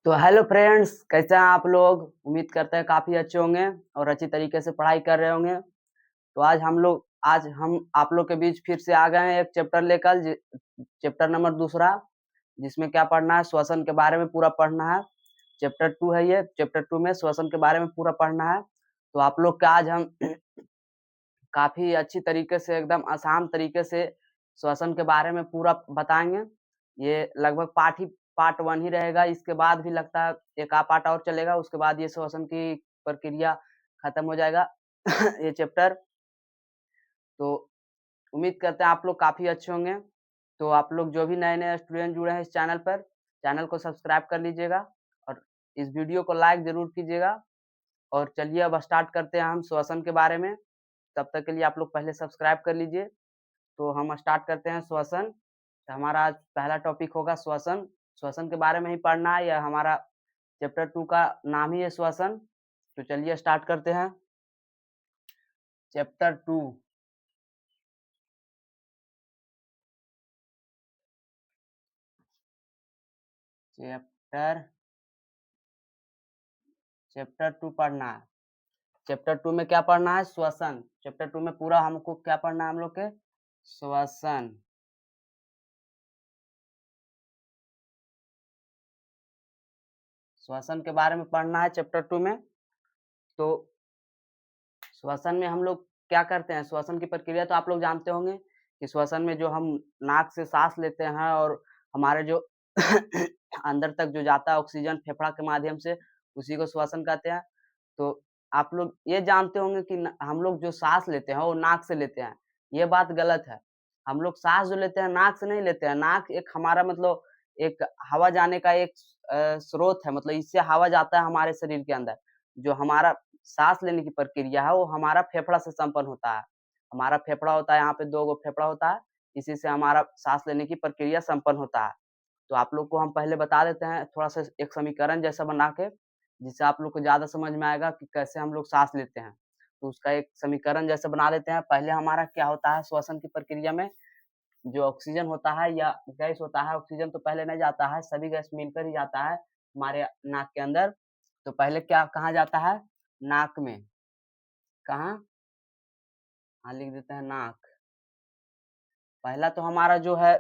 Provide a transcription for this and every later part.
तो hello friends, कैसे हैं आप लोग? उम्मीद करते हैं काफ़ी अच्छे होंगे और अच्छी तरीके से पढ़ाई कर रहे होंगे। तो आज हम आप लोग के बीच फिर से आ गए हैं एक चैप्टर लेकर चैप्टर नंबर दूसरा, जिसमें क्या पढ़ना है, श्वसन के बारे में पूरा पढ़ना है। चैप्टर 2 है ये, चैप्टर 2 में श्वसन के बारे में पूरा पढ़ना है। तो आप लोग का आज हम काफ़ी अच्छी तरीके से एकदम आसान तरीके से श्वसन के बारे में पूरा बताएँगे। ये लगभग पार्ट 1 ही रहेगा, इसके बाद भी लगता है एक आध पार्ट और चलेगा, उसके बाद ये श्वसन की प्रक्रिया खत्म हो जाएगा ये चैप्टर। तो उम्मीद करते हैं आप लोग काफ़ी अच्छे होंगे। तो आप लोग जो भी नए-नए स्टूडेंट जुड़े हैं इस चैनल पर, चैनल को सब्सक्राइब कर लीजिएगा और इस वीडियो को लाइक ज़रूर कीजिएगा। और चलिए अब स्टार्ट करते हैं हम श्वसन के बारे में। तब तक के लिए आप लोग पहले सब्सक्राइब कर लीजिए। तो हम स्टार्ट करते हैं श्वसन। तो हमारा आज पहला टॉपिक होगा श्वसन। श्वसन के बारे में ही पढ़ना है, यह हमारा चैप्टर 2 का नाम ही है श्वसन। तो चलिए स्टार्ट करते हैं। चैप्टर 2 चैप्टर चैप्टर 2 पढ़ना है। चैप्टर 2 में क्या पढ़ना है? श्वसन। चैप्टर 2 में पूरा हमको क्या पढ़ना है हम लोग के? श्वसन। श्वसन के बारे में पढ़ना है चैप्टर 2 में। तो श्वसन में हम लोग क्या करते हैं? श्वसन की प्रक्रिया तो आप लोग जानते होंगे कि श्वसन में जो हम नाक से साँस लेते हैं और हमारे जो अंदर तक जो जाता है ऑक्सीजन फेफड़ा के माध्यम से, उसी को श्वसन कहते हैं। तो आप लोग ये जानते होंगे कि न हम लोग जो साँस लेते हैं वो नाक से लेते हैं, ये बात गलत है। हम लोग साँस जो लेते हैं नाक से नहीं लेते हैं, नाक एक हमारा मतलब एक हवा जाने का एक स्रोत है, मतलब इससे हवा जाता है हमारे शरीर के अंदर। जो हमारा साँस लेने की प्रक्रिया है वो हमारा फेफड़ा से संपन्न होता है। हमारा फेफड़ा होता है, यहाँ पे 2 गो फेफड़ा होता है, इसी से हमारा साँस लेने की प्रक्रिया संपन्न होता है। तो आप लोग को हम पहले बता देते हैं थोड़ा-सा एक समीकरण जैसा बना के, जिससे आप लोग को ज़्यादा समझ में आएगा कि कैसे हम लोग साँस लेते हैं। तो उसका एक समीकरण जैसे बना लेते हैं। पहले हमारा क्या होता है श्वसन की प्रक्रिया में, जो ऑक्सीजन होता है या गैस होता है, ऑक्सीजन तो पहले नहीं जाता है, सभी गैस मिलकर ही जाता है हमारे नाक के अंदर। तो पहले क्या कहाँ जाता है? नाक में। कहाँ? हाँ, लिख देते हैं नाक। पहला तो हमारा जो है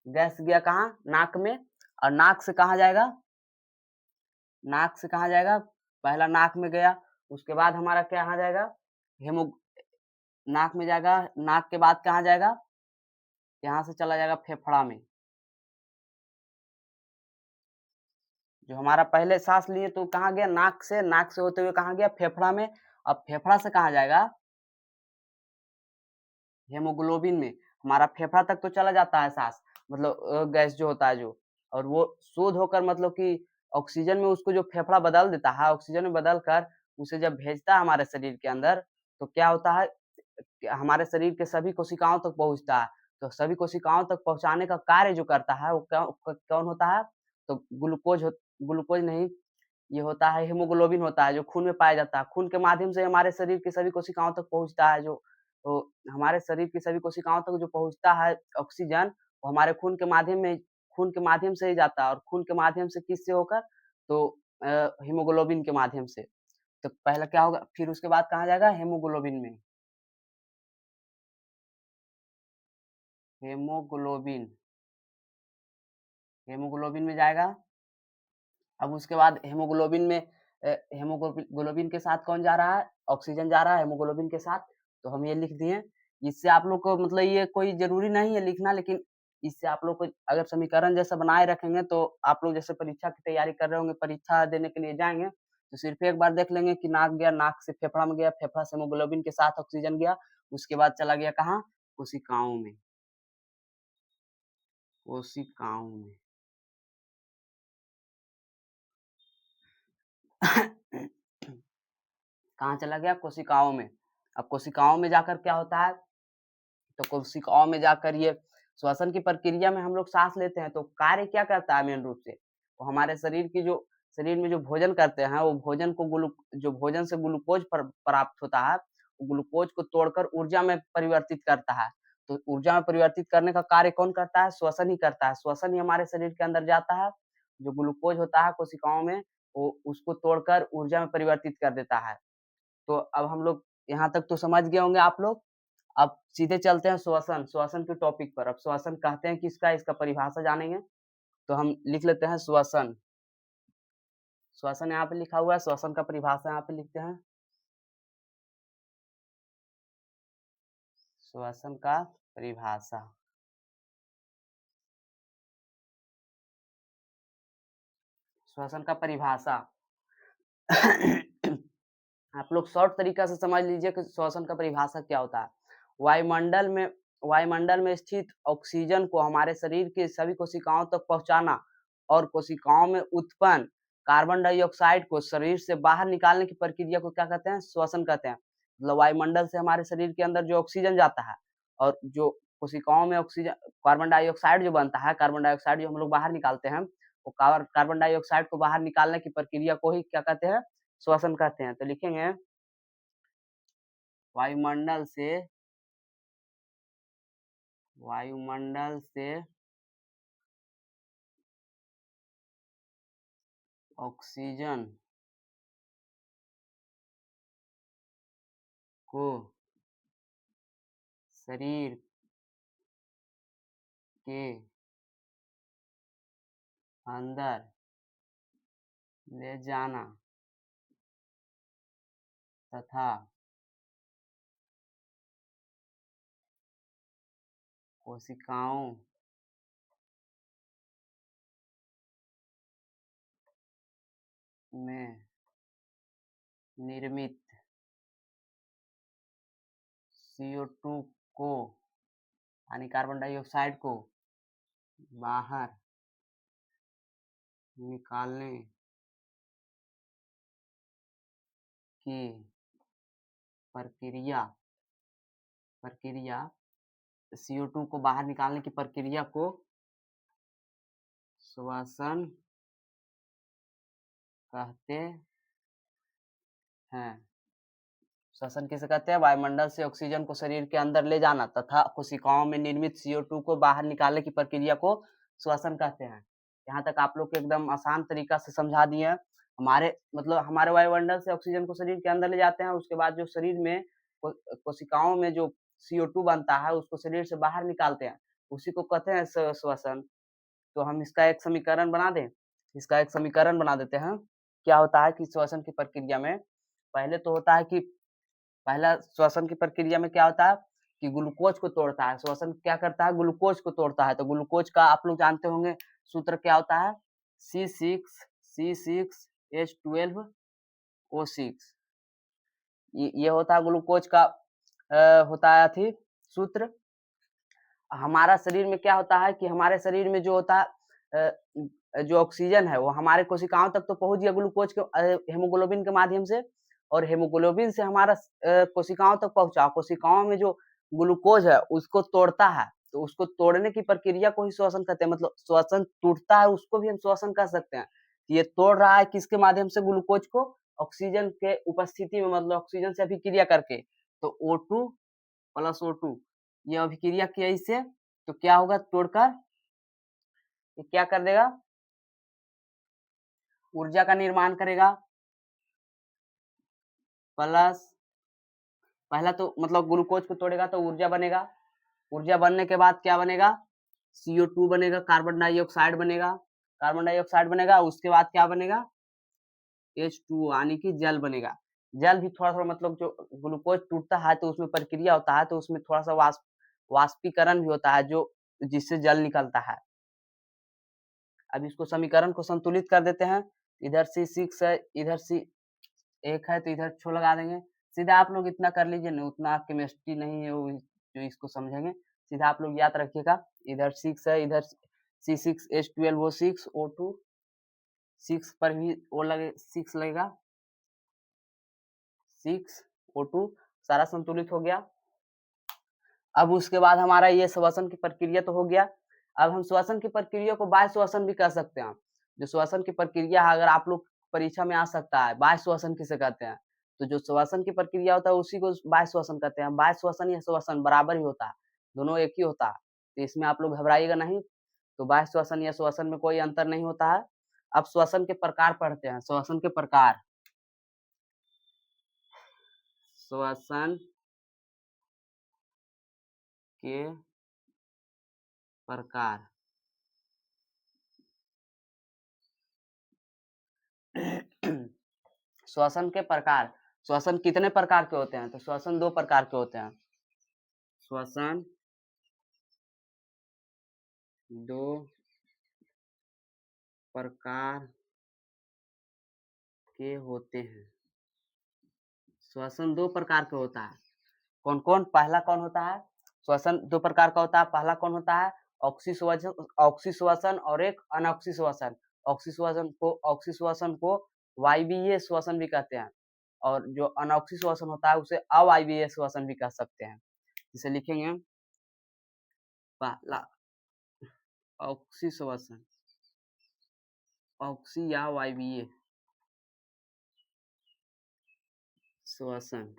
गैस गया कहाँ? नाक में। और नाक से कहाँ जाएगा? नाक से कहाँ जाएगा? पहला नाक में गया, उसके बाद हमारा क्या कहाँ जाएगा? हेमो नाक में जाएगा, नाक के बाद कहाँ जाएगा? यहाँ से चला जाएगा फेफड़ा में। जो हमारा पहले साँस लिए तो कहाँ गया? नाक से होते हुए कहाँ गया? फेफड़ा में। अब फेफड़ा से कहाँ जाएगा? हेमोग्लोबिन में। हमारा फेफड़ा तक तो चला जाता है साँस, मतलब गैस जो होता है जो, और वो शुद्ध होकर मतलब कि ऑक्सीजन में उसको जो फेफड़ा बदल देता है, ऑक्सीजन में बदल कर उसे जब भेजता है हमारे शरीर के अंदर, तो क्या होता है कि हमारे शरीर के सभी कोशिकाओं तक पहुँचता है। तो सभी कोशिकाओं तक पहुँचाने का कार्य जो करता है वो कौन होता है? तो ग्लूकोज़ नहीं, ये होता है हीमोग्लोबिन होता है, जो खून में पाया जाता है। खून के माध्यम से हमारे शरीर की सभी कोशिकाओं तक पहुँचता है जो, तो हमारे शरीर की सभी कोशिकाओं तक जो पहुँचता है ऑक्सीजन, वो हमारे खून के माध्यम से ही जाता है, और खून के माध्यम से किससे होकर? तो हीमोग्लोबिन के माध्यम से। तो पहला क्या होगा? फिर उसके बाद कहाँ जाएगा? हीमोग्लोबिन में। हीमोग्लोबिन, हीमोग्लोबिन में जाएगा। अब उसके बाद हीमोग्लोबिन में हीमोग्लोबिन के साथ कौन जा रहा है? ऑक्सीजन जा रहा है हीमोग्लोबिन के साथ, तो हम ये लिख दिए। इससे आप लोग को मतलब ये कोई ज़रूरी नहीं है लिखना, लेकिन इससे आप लोग को अगर समीकरण जैसा बनाए रखेंगे तो आप लोग जैसे परीक्षा की तैयारी कर रहे होंगे, परीक्षा देने के लिए जाएँगे, तो सिर्फ़ एक बार देख लेंगे कि नाक गया, नाक से फेफड़ा में गया, फेफड़ा से हीमोग्लोबिन के साथ ऑक्सीजन गया, उसके बाद चला गया कहाँ? कोशिकाओं में, कोशिकाओं में। कहाँ चला गया? कोशिकाओं में। अब कोशिकाओं में जाकर क्या होता है? तो कोशिकाओं में जाकर ये श्वसन की प्रक्रिया में हम लोग साँस लेते हैं, तो कार्य क्या करता है मेन रूप से? तो हमारे शरीर में जो भोजन करते हैं, वो भोजन को जो भोजन से ग्लूकोज़ प्राप्त होता है, वो ग्लूकोज़ को तोड़कर ऊर्जा में परिवर्तित करता है। तो ऊर्जा में परिवर्तित करने का कार्य कौन करता है? श्वसन ही करता है। श्वसन ही हमारे शरीर के अंदर जाता है जो ग्लूकोज होता है कोशिकाओं में, वो उसको तोड़कर ऊर्जा में परिवर्तित कर देता है। तो अब हम लोग यहाँ तक तो समझ गए होंगे आप लोग। अब सीधे चलते हैं श्वसन, श्वसन के टॉपिक पर। अब श्वसन कहते हैं किसका, इसका परिभाषा जानेंगे। तो हम लिख लेते हैं श्वसन। श्वसन यहाँ पे लिखा हुआ है, श्वसन का परिभाषा यहाँ पे लिखते हैं। श्वसन का परिभाषा, श्वसन का परिभाषा आप लोग शॉर्ट तरीका से समझ लीजिए कि श्वसन का परिभाषा क्या होता है। वायुमंडल में स्थित ऑक्सीजन को हमारे शरीर के सभी कोशिकाओं तक पहुंचाना और कोशिकाओं में उत्पन्न कार्बन डाइऑक्साइड को शरीर से बाहर निकालने की प्रक्रिया को क्या कहते हैं, श्वसन कहते हैं। मतलब वायुमंडल से हमारे शरीर के अंदर जो ऑक्सीजन जाता है और जो कोशिकाओं में ऑक्सीजन कार्बन डाइऑक्साइड जो बनता है, कार्बन डाइऑक्साइड जो हम लोग बाहर निकालते हैं, वो कार्बन डाइऑक्साइड को बाहर निकालने की प्रक्रिया को ही क्या कहते हैं, श्वसन कहते हैं। तो लिखेंगे वायुमंडल से ऑक्सीजन को शरीर के अंदर ले जाना तथा कोशिकाओं में निर्मित CO2 को यानी कार्बन डाइऑक्साइड को बाहर निकालने की प्रक्रिया CO2 को बाहर निकालने की प्रक्रिया को श्वसन कहते हैं। श्वसन किसे कहते हैं, वायुमंडल से ऑक्सीजन को शरीर के अंदर ले जाना तथा कोशिकाओं में निर्मित CO2 को बाहर निकालने की प्रक्रिया को श्वसन कहते हैं। यहाँ तक आप लोग को एकदम आसान तरीका से समझा दिए हैं। हमारे वायुमंडल से ऑक्सीजन को शरीर के अंदर ले जाते हैं, उसके बाद जो शरीर में कोशिकाओं में जो CO2 बनता है उसको शरीर से बाहर निकालते हैं, उसी को कहते हैं श्वसन। तो हम इसका एक समीकरण बना देते हैं। क्या होता है कि श्वसन की प्रक्रिया में पहला श्वसन की प्रक्रिया में क्या होता है कि ग्लूकोज को तोड़ता है। श्वसन क्या करता है, ग्लूकोज को तोड़ता है। तो ग्लूकोज का आप लोग जानते होंगे सूत्र क्या होता है, C6H12O6। ये होता है ग्लूकोज का होता है सूत्र। हमारा शरीर में क्या होता है कि हमारे शरीर में जो होता है जो ऑक्सीजन है वो हमारे कोशिकाओं तक तो पहुंच गया ग्लूकोज के हेमोग्लोबिन के माध्यम से, और हेमोग्लोबिन से हमारा कोशिकाओं तक पहुंचा। कोशिकाओं में जो ग्लूकोज है उसको तोड़ता है, तो उसको तोड़ने की प्रक्रिया को ही श्वसन कहते हैं। मतलब श्वसन टूटता है उसको भी हम श्वसन कह सकते हैं। ये तोड़ रहा है किसके माध्यम से, ग्लूकोज को ऑक्सीजन के उपस्थिति में, मतलब ऑक्सीजन से अभिक्रिया करके। तो O2 + O2 ये अभिक्रिया किया इससे, तो क्या होगा, तोड़कर ये क्या कर देगा, ऊर्जा का निर्माण करेगा। प्लस पहला तो मतलब ग्लूकोज को तोड़ेगा तो ऊर्जा बनेगा, ऊर्जा बनने के बाद क्या बनेगा, CO2 बनेगा, कार्बन डाइऑक्साइड बनेगा। उसके बाद क्या बनेगा, H2O यानी कि जल बनेगा। जल भी थोड़ा सा मतलब जो ग्लूकोज टूटता है तो उसमें प्रक्रिया होता है, तो उसमें थोड़ा सा वाष्पीकरण भी होता है जो जिससे जल निकलता है। अब इसको समीकरण को संतुलित कर देते हैं। इधर C6 है, इधर C1 है, तो इधर छो लगा देंगे। सीधा आप लोग इतना कर लीजिए ना, उतना केमिस्ट्री नहीं है वो जो इसको समझेंगे। सीधा आप लोग याद रखिएगा, इधर 6 है, इधर C6H12O6 O2, 6 पर भी O लगे, 6 लगेगा, 6 O2 सारा संतुलित हो गया। अब उसके बाद हमारा ये श्वसन की प्रक्रिया तो हो गया। अब हम श्वसन की प्रक्रिया को बाह्य श्वसन भी कह सकते हैं। जो श्वसन की प्रक्रिया है, अगर आप लोग परीक्षा में आ सकता है, बाह्य श्वसन किसे कहते हैं, तो जो श्वसन की प्रक्रिया होता है उसी को बाह्य श्वसन कहते हैं। बाह्य श्वसन या श्वसन बराबर ही होता है, दोनों एक ही होता है, तो इसमें आप लोग घबराइएगा नहीं। तो बाह्य श्वसन या श्वसन में कोई अंतर नहीं होता है। अब श्वसन के प्रकार पढ़ते हैं, श्वसन के प्रकार। श्वसन के प्रकार। श्वसन के प्रकार, श्वसन कितने प्रकार के होते हैं? तो श्वसन 2 प्रकार के होते हैं। श्वसन 2 प्रकार के होते हैं। श्वसन 2 प्रकार के होता है। कौन कौन? पहला कौन होता है? श्वसन 2 प्रकार का होता है। पहला कौन होता है? ऑक्सीश्वसन और एक अनऑक्सीश्वसन। ऑक्सीश्वसन को वायवीय श्वसन भी कहते हैं और जो अनऑक्सीश्वसन होता है उसे अवायवीय श्वसन भी कह सकते हैं। इसे लिखेंगे पहला ऑक्सीश्वसन, ऑक्सी या वायवीय श्वसन,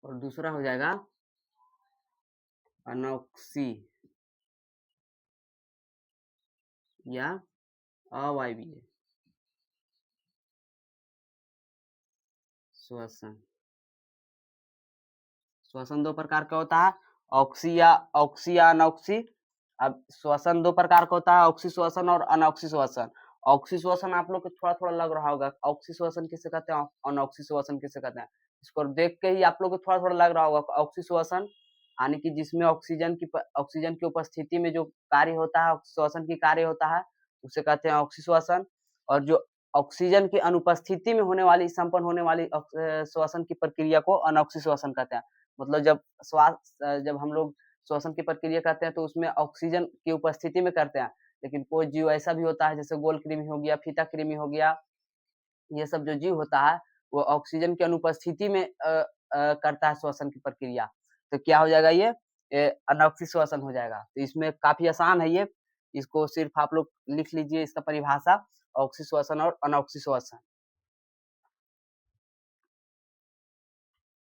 और दूसरा हो जाएगा अनॉक्सी या अवायवीय श्वसन। श्वसन 2 प्रकार का होता है, ऑक्सी या अनॉक्सी। अब श्वसन 2 प्रकार का होता है, ऑक्सी श्वसन और अनॉक्सी श्वसन। ऑक्सी श्वसन आप लोग को थोड़ा-थोड़ा लग रहा होगा, ऑक्सी श्वसन किसे कहते हैं, अनॉक्सी श्वसन किसे कहते हैं? इसको देख के ही आप लोग को थोड़ा-थोड़ा लग रहा होगा, ऑक्सी श्वसन यानी कि जिसमें ऑक्सीजन की उपस्थिति में जो कार्य होता है, श्वसन की कार्य होता है, उसे कहते हैं ऑक्सी श्वसन। और जो ऑक्सीजन की अनुपस्थिति में होने वाली, संपन्न होने वाली श्वसन की प्रक्रिया को अनॉक्सी श्वसन कहते हैं। मतलब जब हम लोग श्वसन की प्रक्रिया करते हैं तो उसमें ऑक्सीजन की उपस्थिति में करते हैं, लेकिन कोई जीव ऐसा भी होता है जैसे गोल कृमि हो गया, फीता कृमि हो गया, ये सब जो जीव होता है वो ऑक्सीजन की अनुपस्थिति में करता है श्वसन की प्रक्रिया। तो क्या हो जाएगा ये अनॉक्सी श्वसन हो जाएगा। तो इसमें काफी आसान है ये, इसको सिर्फ आप लोग लिख लीजिए इसका परिभाषा, ऑक्सी श्वसन और अनॉक्सी श्वसन।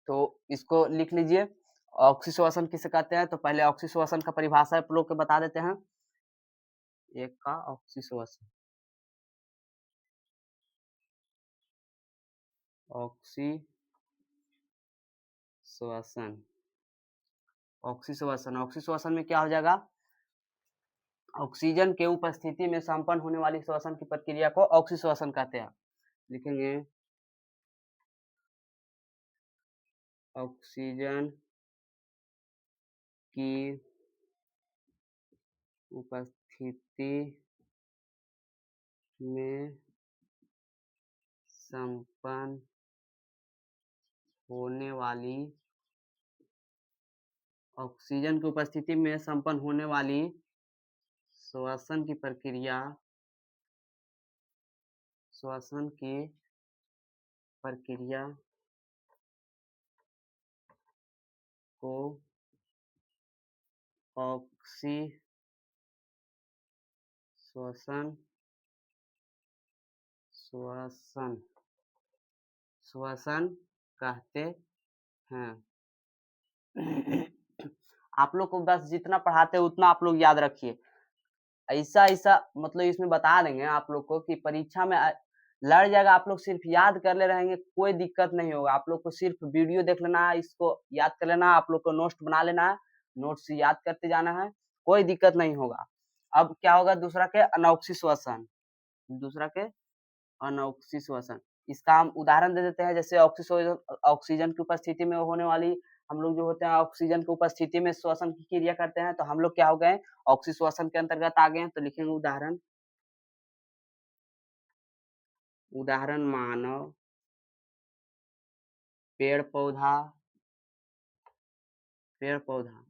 तो इसको लिख लीजिए, ऑक्सी श्वसन किसे कहते हैं? तो पहले ऑक्सी श्वसन का परिभाषा आप लोग को बता देते हैं। एक का ऑक्सी श्वसन, ऑक्सी श्वसन, ऑक्सी श्वसन, ऑक्सी श्वसन में क्या हो जाएगा? ऑक्सीजन के उपस्थिति में संपन्न होने वाली श्वसन की प्रक्रिया को ऑक्सी श्वसन कहते हैं। लिखेंगे ऑक्सीजन की उपस्थिति में संपन्न होने वाली, ऑक्सीजन की उपस्थिति में संपन्न होने वाली श्वसन की प्रक्रिया, श्वसन की प्रक्रिया को ऑक्सी श्वसन कहते हैं। आप लोग को बस जितना पढ़ाते हैं उतना आप लोग याद रखिए। ऐसा मतलब इसमें बता देंगे आप लोग को कि परीक्षा में लड़ जाएगा, आप लोग सिर्फ याद कर ले रहेंगे, कोई दिक्कत नहीं होगा। आप लोग को सिर्फ वीडियो देख लेना है, इसको याद कर लेना है, आप लोग को नोट्स बना लेना है, नोट्स याद करते जाना है, कोई दिक्कत नहीं होगा। अब क्या होगा? दूसरा के अनॉक्सी श्वसन, दूसरा के अनॉक्सी श्वसन। इसका हम उदाहरण दे देते हैं, जैसे ऑक्सीजन की उपस्थिति में होने वाली, हम लोग जो होते हैं ऑक्सीजन की उपस्थिति में श्वसन की क्रिया करते हैं, तो हम लोग क्या हो गए? ऑक्सी श्वसन के अंतर्गत आ गए हैं। तो लिखेंगे उदाहरण, उदाहरण मानव, पेड़ पौधा, पेड़ पौधा।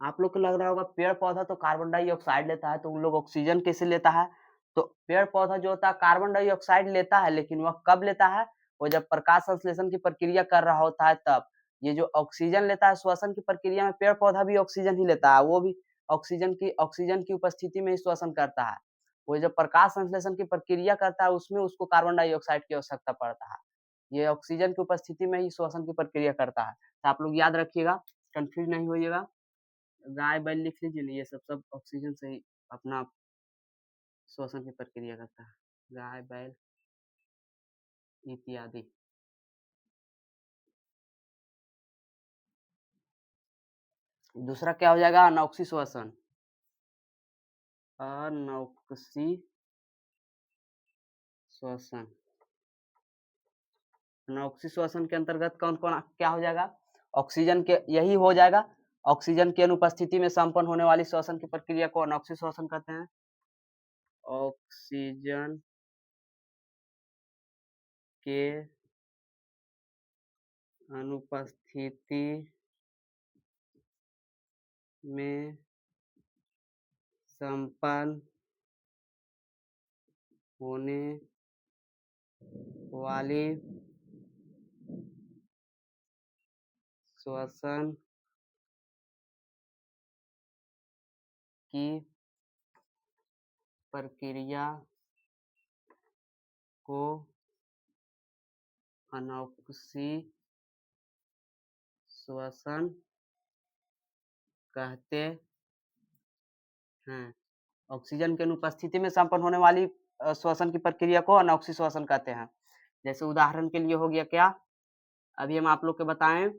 आप लोग को लग रहा होगा पेड़ पौधा तो कार्बन डाइऑक्साइड लेता है, तो उन लोग ऑक्सीजन कैसे लेता है? तो पेड़ पौधा जो होता है कार्बन डाइऑक्साइड लेता है, लेकिन वह कब लेता है? वो जब प्रकाश संश्लेषण की प्रक्रिया कर रहा होता है तब। ये जो ऑक्सीजन लेता है श्वसन की प्रक्रिया में, पेड़ पौधा भी ऑक्सीजन ही लेता है, वो भी ऑक्सीजन की उपस्थिति में ही श्वसन करता है। वो जब प्रकाश संश्लेषण की प्रक्रिया करता है उसमें उसको कार्बन डाइऑक्साइड की आवश्यकता पड़ता है। ये ऑक्सीजन की उपस्थिति में ही श्वसन की प्रक्रिया करता है। तो आप लोग याद रखिएगा, कंफ्यूज नहीं होइएगा। गाय बैल लिख लीजिए ना, ये सब ऑक्सीजन से ही अपना श्वसन की प्रक्रिया करता है, गाय, बैल इत्यादि। दूसरा क्या हो जाएगा? अनौक्सी श्वसन। अनौक्सी श्वसन। अनौक्सी श्वसन के अंतर्गत कौन कौन क्या हो जाएगा? ऑक्सीजन के, यही हो जाएगा, ऑक्सीजन की अनुपस्थिति में संपन्न होने वाली श्वसन की प्रक्रिया को अनौक्सी श्वसन कहते हैं। ऑक्सीजन के अनुपस्थिति में संपन्न होने वाली श्वसन की प्रक्रिया को अनौक्सी श्वसन कहते हैं। ऑक्सीजन की अनुपस्थिति में संपन्न होने वाली श्वसन की प्रक्रिया को अनौक्सी श्वसन कहते हैं। जैसे उदाहरण के लिए हो गया क्या, अभी हम आप लोग को बताएं,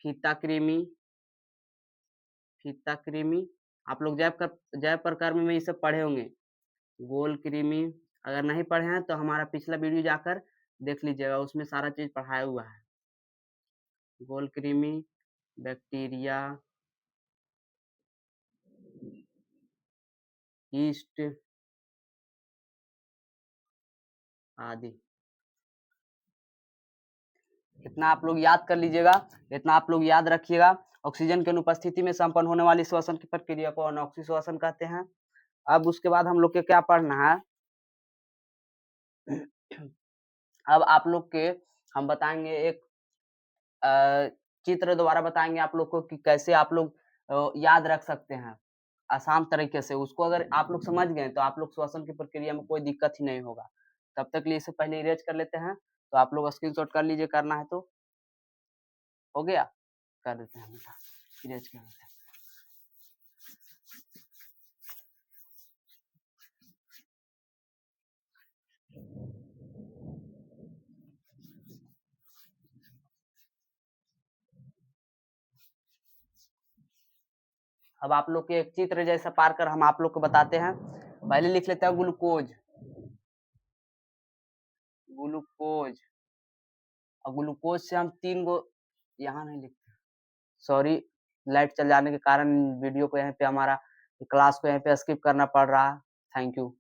फीता कृमि। फीता कृमि आप लोग जैव प्रकार में ये सब पढ़े होंगे। गोल कृमि अगर नहीं पढ़े हैं तो हमारा पिछला वीडियो जाकर देख लीजिएगा, उसमें सारा चीज पढ़ाया हुआ है। गोल कृमि, बैक्टीरिया, यीस्ट आदि। इतना आप लोग याद कर लीजिएगा, इतना आप लोग याद रखिएगा। ऑक्सीजन की अनुपस्थिति में संपन्न होने वाली श्वसन की प्रक्रिया को अनौक्सी श्वसन कहते हैं। अब उसके बाद हम लोग के क्या पढ़ना है, अब आप लोग के हम बताएंगे एक चित्र द्वारा बताएंगे आप लोग को कि कैसे आप लोग याद रख सकते हैं आसान तरीके से। उसको अगर आप लोग समझ गए तो आप लोग श्वसन की प्रक्रिया में कोई दिक्कत ही नहीं होगा। तब तक लिए इसे पहले इरेज कर लेते हैं, तो आप लोग स्क्रीनशॉट कर लीजिए, करना है तो। हो गया? कर देते हैं बेटा, इरेज कर देते हैं। अब आप लोग के एक चित्र जैसा पार कर हम आप लोग को बताते हैं। पहले लिख लेते हैं ग्लूकोज। ग्लूकोज, और ग्लूकोज से हम 3 गो, यहाँ नहीं लिखते, सॉरी, लाइट चल जाने के कारण वीडियो को यहाँ पे हमारा क्लास को यहाँ पे स्किप करना पड़ रहा है। Thank you.